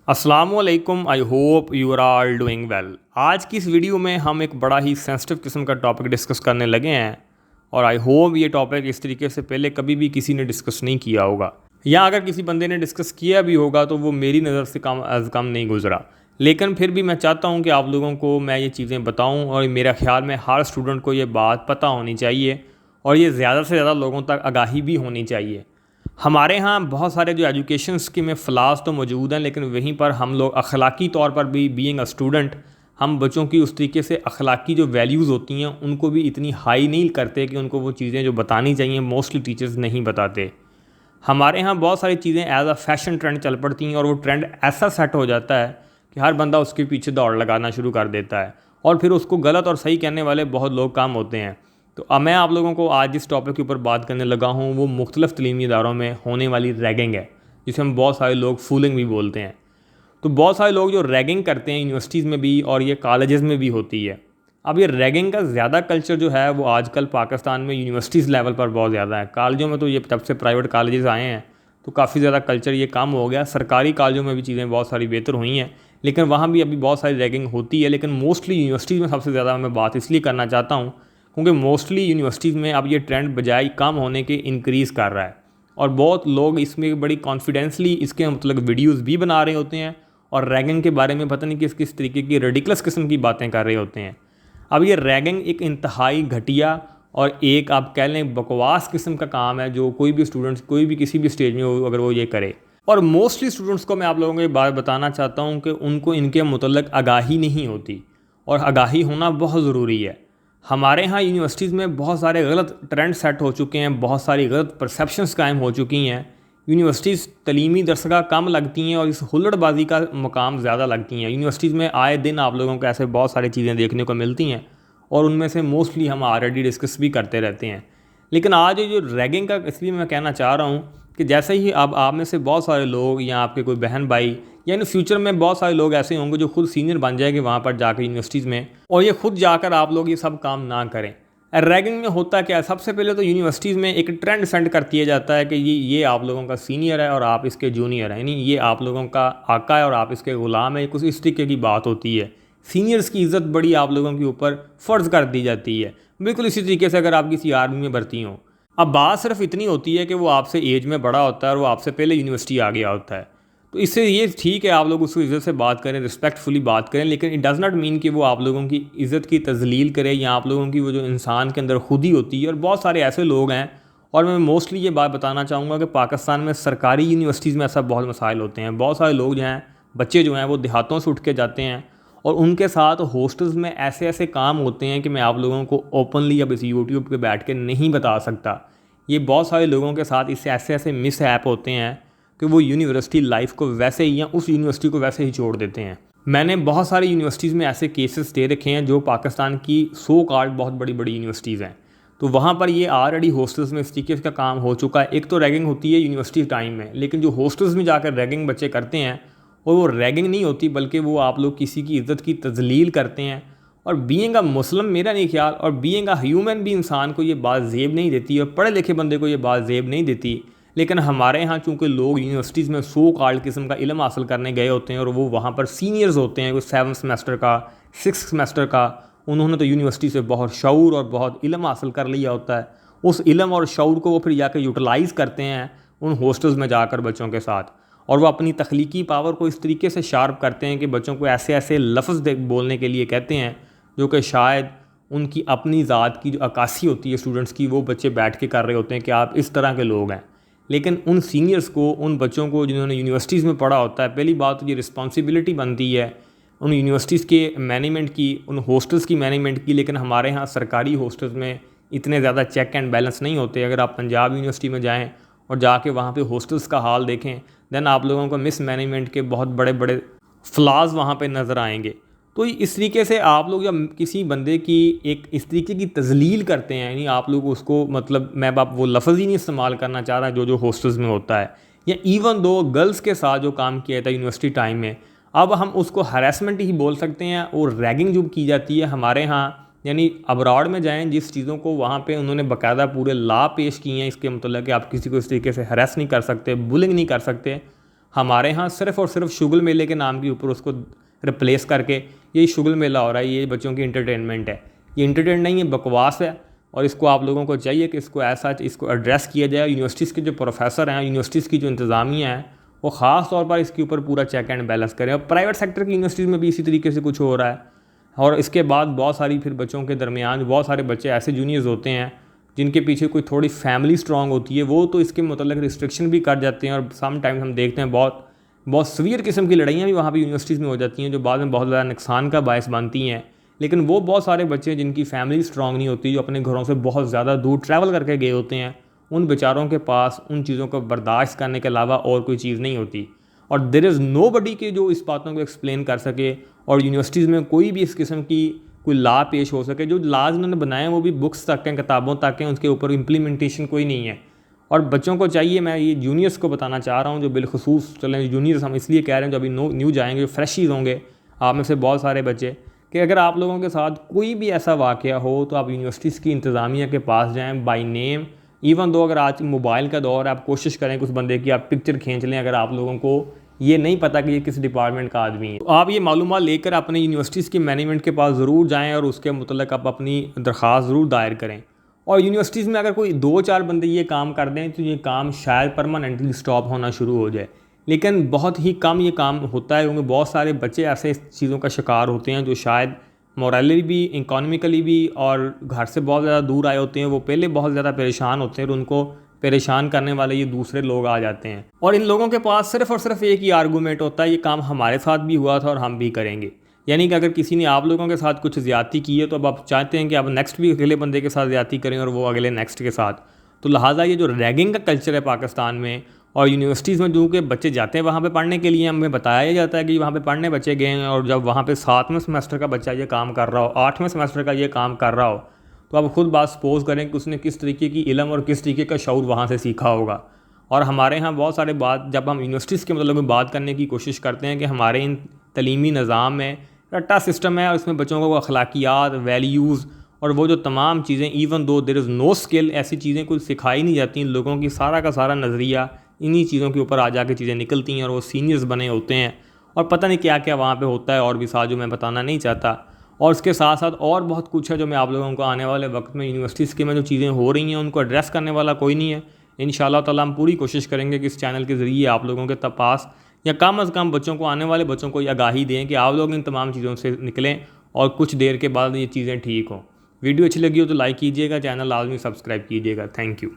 अस्सलामुअलैकुम। I hope you are all doing well. आज की इस वीडियो में हम एक बड़ा ही सेंसिटिव किस्म का टॉपिक डिस्कस करने लगे हैं और आई होप ये टॉपिक इस तरीके से पहले कभी भी किसी ने डिस्कस नहीं किया होगा, या अगर किसी बंदे ने डिस्कस किया भी होगा तो वो मेरी नज़र से कम नहीं गुजरा। लेकिन फिर भी मैं चाहता हूँ कि आप लोगों को मैं ये चीज़ें बताऊँ और मेरा ख्याल में हर स्टूडेंट को ये बात पता होनी चाहिए और ये ज़्यादा से ज़्यादा लोगों तक आगाही भी होनी चाहिए। हमारे यहाँ बहुत सारे जो एजुकेशन स्कीम में फ़लास तो मौजूद हैं, लेकिन वहीं पर हम लोग अखलाकी तौर पर भी बीइंग अ स्टूडेंट हम बच्चों की उस तरीके से अखलाकी जो वैल्यूज़ होती हैं उनको भी इतनी हाई नहीं करते कि उनको वो चीज़ें जो बतानी चाहिए मोस्टली टीचर्स नहीं बताते। हमारे यहाँ बहुत सारी चीज़ें एज अ फैशन ट्रेंड चल पड़ती हैं और वो ट्रेंड ऐसा सेट हो जाता है कि हर बंदा उसके पीछे दौड़ लगाना शुरू कर देता है और फिर उसको गलत और सही कहने वाले बहुत लोग काम होते हैं। तो अब मैं आप लोगों को आज जिस टॉपिक के ऊपर बात करने लगा हूँ वो मुख्तलिफ़ तलीमी इदारों में होने वाली रैगिंग है, जिसे हम बहुत सारे लोग फूलिंग भी बोलते हैं। तो बहुत सारे लोग जो रैगिंग करते हैं यूनिवर्सिटीज़ में भी और ये कॉलेजेस में भी होती है। अब ये रैगिंग का ज़्यादा कल्चर जो है वो आजकल पाकिस्तान में यूनिवर्सिटीज़ लेवल पर बहुत ज़्यादा है। कॉलेजों में तो ये जब से प्राइवेट कॉलेजेस आए हैं तो काफ़ी ज़्यादा कल्चर ये कम हो गया। सरकारी कॉलेजों में भी चीज़ें बहुत सारी बेहतर हुई हैं, लेकिन वहाँ भी अभी बहुत सारी रैगिंग होती है। लेकिन मोस्टली यूनिवर्सिटीज़ में सबसे ज़्यादा मैं बात इसलिए करना चाहता हूँ क्योंकि मोस्टली यूनिवर्सिटीज़ में अब ये ट्रेंड बजाय कम होने के इंक्रीज़ कर रहा है और बहुत लोग इसमें बड़ी कॉन्फिडेंसली इसके मतलब वीडियोस भी बना रहे होते हैं और रैगिंग के बारे में पता नहीं किस किस तरीके की रेडिकुलस किस्म की बातें कर रहे होते हैं। अब ये रैगिंग एक इंतहाई घटिया और एक आप कह लें बकवास किस्म का काम है जो कोई भी स्टूडेंट्स कोई भी किसी भी स्टेज में अगर वो ये करे। और मोस्टली स्टूडेंट्स को मैं आप लोगों को ये बात बताना चाहता हूँ कि उनको इनके मुतल्लिक़ आगाही नहीं होती और आगाही होना बहुत ज़रूरी है। हमारे यहाँ यूनिवर्सिटीज़ में बहुत सारे गलत ट्रेंड सेट हो चुके हैं, बहुत सारी गलत परसेप्शंस कायम हो चुकी हैं। यूनिवर्सिटीज़ तलीमी दरसगाह कम लगती हैं और इस हुल्लड़बाजी का मकाम ज़्यादा लगती हैं। यूनिवर्सिटीज़ में आए दिन आप लोगों को ऐसे बहुत सारी चीज़ें देखने को मिलती हैं और उनमें से मोस्टली हम ऑलरेडी डिस्कस भी करते रहते हैं। लेकिन आज जो रैगिंग का इसलिए मैं कहना चाह रहा हूँ कि जैसे ही अब आप में से बहुत सारे लोग या आपके कोई बहन भाई या इन फ्यूचर में बहुत सारे लोग ऐसे होंगे जो खुद सीनियर बन जाएंगे वहाँ पर जाकर यूनिवर्सिटीज़ में, और ये खुद जाकर आप लोग ये सब काम ना करें। रैगिंग में होता क्या है, सबसे पहले तो यूनिवर्सिटीज़ में एक ट्रेंड सेट कर दिया जाता है कि ये आप लोगों का सीनियर है और आप इसके जूनियर हैं, यानी ये आप लोगों का आका है और आप इसके ग़ुलाम है। कुछ इस तरीके की बात होती है। सीनियर्स की इज़्ज़त बड़ी आप लोगों के ऊपर फ़र्ज़ कर दी जाती है। बिल्कुल इसी तरीके से अगर आप किसी आर्मी में भर्ती हों, अब बात सिर्फ इतनी होती है कि वो आपसे एज में बड़ा होता है और वो आपसे पहले यूनिवर्सिटी आ गया होता है, तो इससे ये ठीक है आप लोग उसको इज़्ज़त से बात करें, रिस्पेक्टफुली बात करें, लेकिन इट डज़ नॉट मीन कि वो आप लोगों की इज़्ज़त की तज़लील करे या आप लोगों की वो जो इंसान के अंदर खुदी होती है। और बहुत सारे ऐसे लोग हैं, और मैं मोस्टली ये बात बताना चाहूँगा कि पाकिस्तान में सरकारी यूनिवर्सिटीज़ में ऐसा बहुत मसाइल होते हैं। बहुत सारे लोग जो हैं, बच्चे जो हैं वो देहातों से उठ के जाते हैं और उनके साथ हॉस्टल्स में ऐसे ऐसे काम होते हैं कि मैं आप लोगों को ओपनली अब इस यूट्यूब पे बैठ के नहीं बता सकता। ये बहुत सारे लोगों के साथ इससे ऐसे ऐसे मिस ऐप होते हैं कि वो यूनिवर्सिटी लाइफ को वैसे ही या उस यूनिवर्सिटी को वैसे ही छोड़ देते हैं। मैंने बहुत सारी यूनिवर्सिटीज़ में ऐसे केसेस दे रखे हैं जो पाकिस्तान की सो कॉल्ड बहुत बड़ी बड़ी यूनिवर्सिटीज़ हैं, तो वहाँ पर ये ऑलरेडी हॉस्टल्स में इस तरीके का काम हो चुका है। एक तो रैगिंग होती है यूनिवर्सिटी टाइम में, लेकिन जो हॉस्टल्स में जाकर रैगिंग बच्चे करते हैं और वो रैगिंग नहीं होती बल्कि वो आप लोग किसी की इज़्ज़त की तज़लील करते हैं। और बीइंग अ मुस्लिम मेरा नहीं ख्याल, और बीइंग अ ह्यूमन भी इंसान को ये बात ज़ेब नहीं देती और पढ़े लिखे बंदे को ये बात ज़ेब नहीं देती। लेकिन हमारे यहाँ चूँकि लोग यूनिवर्सिटीज़ में सो कॉल्ड किस्म का इल्म हासिल करने गए होते हैं और वो वहाँ पर सीनियर्स होते हैं, कोई 7 सेमेस्टर का 6 सेमेस्टर का, उन्होंने तो यूनिवर्सिटी से बहुत शऊर और बहुत इल्म हासिल कर लिया होता है। उस इल्म और शऊर को वो फिर जाकर यूटिलाइज़ करते हैं उन हॉस्टल्स में जाकर बच्चों के साथ, और वो अपनी तख्लीकी पावर को इस तरीके से शार्प करते हैं कि बच्चों को ऐसे ऐसे लफ्ज़ बोलने के लिए कहते हैं जो कि शायद उनकी अपनी ज़ात की जो अक्कासी होती है स्टूडेंट्स की, वो बच्चे बैठ के कर रहे होते हैं कि आप इस तरह के लोग हैं। लेकिन उन सीनियर्स को, उन बच्चों को जिन्होंने यूनिवर्सिटीज़ में पढ़ा होता है, पहली बात तो ये रिस्पॉन्सिबिलिटी बनती है उन यूनिवर्सिटीज़ के मैनेजमेंट की, उन हॉस्टल्स की मैनेजमेंट की। लेकिन हमारे यहाँ सरकारी हॉस्टल्स में इतने ज़्यादा चेक एंड बैलेंस नहीं होते। अगर आप पंजाब यूनिवर्सिटी में जाएँ और जाके वहाँ पे हॉस्टल्स का हाल देखें, देन आप लोगों को मिस मैनेजमेंट के बहुत बड़े बड़े फ्लॉज वहाँ पे नज़र आएंगे। तो इस तरीके से आप लोग जब किसी बंदे की एक इस तरीके की तज़लील करते हैं, यानी आप लोग उसको, मतलब मैं आप वो लफ्ज़ ही नहीं इस्तेमाल करना चाह रहा जो हॉस्टल्स में होता है, या इवन दो गर्ल्स के साथ जो काम किया था यूनिवर्सिटी टाइम में, अब हम उसको हरासमेंट ही बोल सकते हैं। और रैगिंग जो की जाती है हमारे यहाँ, यानी अब्रॉड में जाएँ जिस चीज़ों को वहाँ पे उन्होंने बाकायदा पूरे लॉ पेश किए हैं इसके मतलब कि आप किसी को इस तरीके से हरास नहीं कर सकते, बुलिंग नहीं कर सकते, हमारे यहाँ सिर्फ़ और सिर्फ शुगल मेले के नाम के ऊपर उसको रिप्लेस करके ये शुगल मेला हो रहा है, ये बच्चों की इंटरटेनमेंट है। ये इंटरटेन नहीं है, बकवास है। और इसको आप लोगों को चाहिए कि इसको ऐसा इसको एड्रेस किया जाए। यूनिवर्सिटीज़ के जो प्रोफेसर हैं, यूनिवर्सिटीज़ की जो इंतज़ामिया है, वो ख़ास तौर पर इसके ऊपर पूरा चेक एंड बैलेंस करें। और प्राइवेट सेक्टर की यूनिवर्सिटीज़ में भी इसी तरीके से कुछ हो रहा है। और इसके बाद बहुत सारी फिर बच्चों के दरमियान बहुत सारे बच्चे ऐसे जूनियर्स होते हैं जिनके पीछे कोई थोड़ी फैमिली स्ट्रॉन्ग होती है, वो तो इसके मतलब रिस्ट्रिक्शन भी कर जाते हैं। और सम टाइम्स हम देखते हैं बहुत बहुत सीवियर किस्म की लड़ाइयाँ भी वहाँ पे यूनिवर्सिटीज़ में हो जाती हैं, जो बाद में बहुत ज़्यादा नुकसान का बायस बनती हैं। लेकिन वो बहुत सारे बच्चे जिनकी फैमिली स्ट्रॉन्ग नहीं होती, जो अपने घरों से बहुत ज़्यादा दूर ट्रैवल करके गए होते हैं, उन बेचारों के पास उन चीज़ों को बर्दाश्त करने के अलावा और कोई चीज़ नहीं होती। और देयर इज़ नोबडी के जो इस बातों को एक्सप्लेन कर सके, और यूनिवर्सिटीज़ में कोई भी इस किस्म की कोई लॉ पेश हो सके। जो लॉज उन्होंने बनाए हैं वो भी बुक्स तक हैं, किताबों तक हैं, उसके ऊपर इम्प्लीमेंटेशन कोई नहीं है। और बच्चों को चाहिए, मैं ये जूनियर्स को बताना चाह रहा हूँ, जो बिलखसूस चलें जूनियर्स हम इसलिए कह रहे हैं जो अभी न्यू जाएंगे, जो फ्रेशीज़ होंगे, आप में से बहुत सारे बच्चे, कि अगर आप लोगों के साथ कोई भी ऐसा वाक़या हो तो आप यूनिवर्सिटीज़ की इंतज़ामिया के पास जाएँ बाय नेम। इवन दो अगर आज मोबाइल का दौर है, आप कोशिश करें कि उस बंदे की आप पिक्चर खींच लें, अगर आप लोगों को ये नहीं पता कि ये किस डिपार्टमेंट का आदमी है। तो आप ये मालूमात लेकर अपने यूनिवर्सिटीज़ के मैनेजमेंट के पास ज़रूर जाएँ और उसके मुतल्लिक़ आप अपनी दरख्वास्त ज़रूर दायर करें। और यूनिवर्सिटीज़ में अगर कोई 2-4 बंदे ये काम कर दें तो ये काम शायद परमानेंटली स्टॉप होना शुरू हो जाए। लेकिन बहुत ही कम ये काम होता है, क्योंकि बहुत सारे बच्चे ऐसे चीज़ों का शिकार होते हैं जो शायद मोरली भी, इकोनॉमिकली भी, और घर से बहुत ज़्यादा दूर आए होते हैं। वो पहले बहुत ज़्यादा परेशान होते हैं और उनको परेशान करने वाले ये दूसरे लोग आ जाते हैं। और इन लोगों के पास सिर्फ़ और सिर्फ एक ही आर्गूमेंट होता है, ये काम हमारे साथ भी हुआ था और हम भी करेंगे। यानी कि अगर किसी ने आप लोगों के साथ कुछ ज़्यादती की है तो अब आप चाहते हैं कि आप नेक्स्ट भी अगले बंदे के साथ ज़्यादती करें और वो अगले नेक्स्ट के साथ। तो लिहाजा ये जो रैगिंग का कल्चर है पाकिस्तान में, और यूनिवर्सिटीज़ में जो कि बच्चे जाते हैं वहाँ पे पढ़ने के लिए, हमें बताया जाता है कि वहाँ पे पढ़ने बच्चे गए हैं, और जब वहाँ पे 7वें सेमेस्टर का बच्चा ये काम कर रहा हो, 8वें सेमेस्टर का ये काम कर रहा हो, तो आप खुद बात सपोज करें कि उसने किस तरीके की इल्म और किस तरीके का शऊर वहाँ से सीखा होगा। और हमारे यहाँ बहुत सारे बात, जब हम यूनिवर्सिटीज़ के मतलब में बात करने की कोशिश करते हैं कि हमारे इन तलीमी निज़ाम में रट्टा सिस्टम है और इसमें बच्चों को अखलाकियात, वैल्यूज़ और वो जो तमाम चीज़ें, even though there is no skill, ऐसी चीज़ें कुछ सिखाई नहीं जाती। इन लोगों की सारा का सारा नज़रिया इन्हीं चीज़ों के ऊपर आ जाके चीज़ें निकलती हैं और वो सीनियर्स बने होते हैं और पता नहीं क्या क्या वहाँ पे होता है, और भी साथ जो मैं बताना नहीं चाहता। और उसके साथ साथ और बहुत कुछ है जो मैं आप लोगों को आने वाले वक्त में यूनिवर्सिटीज़ के में जो चीज़ें हो रही हैं उनको एड्रेस करने वाला कोई नहीं है। इंशाअल्लाह ताला हम पूरी कोशिश करेंगे कि इस चैनल के ज़रिए आप लोगों के पास, या कम अज़ कम बच्चों को, आने वाले बच्चों को ये आगाही दें कि आप लोग इन तमाम चीज़ों से निकलें और कुछ देर के बाद ये चीज़ें ठीक हों। वीडियो अच्छी लगी हो तो लाइक कीजिएगा, चैनल लाजमी सब्सक्राइब कीजिएगा। Thank you.